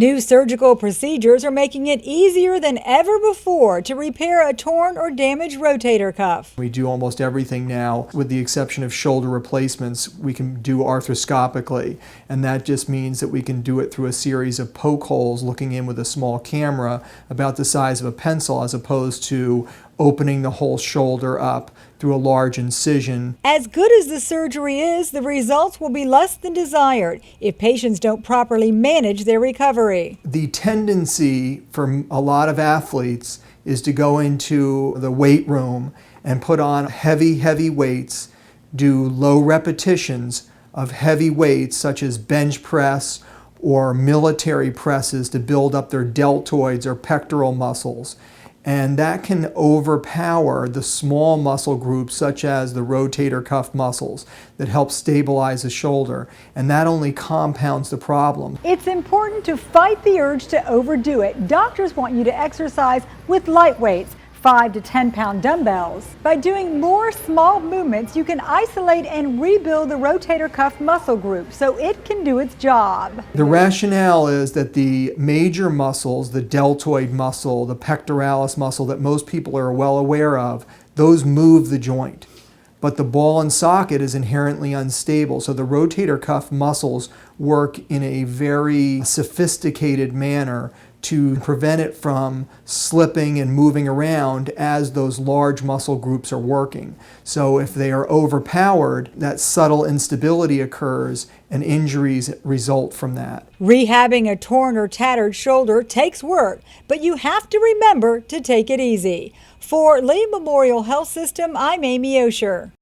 New surgical procedures are making it easier than ever before to repair a torn or damaged rotator cuff. We do almost everything now, with the exception of shoulder replacements, we can do arthroscopically. And that just means that we can do it through a series of poke holes looking in with a small camera about the size of a pencil, as opposed to opening the whole shoulder up through a large incision. As good as the surgery is, the results will be less than desired if patients don't properly manage their recovery. The tendency for a lot of athletes is to go into the weight room and put on heavy weights, do low repetitions of heavy weights such as bench press or military presses to build up their deltoids or pectoral muscles. And that can overpower the small muscle groups such as the rotator cuff muscles that help stabilize the shoulder, and that only compounds the problem. It's important to fight the urge to overdo it. Doctors want you to exercise with light weights, 5 to 10 pound dumbbells. By doing more small movements, you can isolate and rebuild the rotator cuff muscle group so it can do its job. The rationale is that the major muscles, the deltoid muscle, the pectoralis muscle that most people are well aware of, those move the joint. But the ball and socket is inherently unstable, so the rotator cuff muscles work in a very sophisticated manner to prevent it from slipping and moving around as those large muscle groups are working. So if they are overpowered, that subtle instability occurs and injuries result from that. Rehabbing a torn or tattered shoulder takes work, but you have to remember to take it easy. For Lee Memorial Health System, I'm Amy Osher.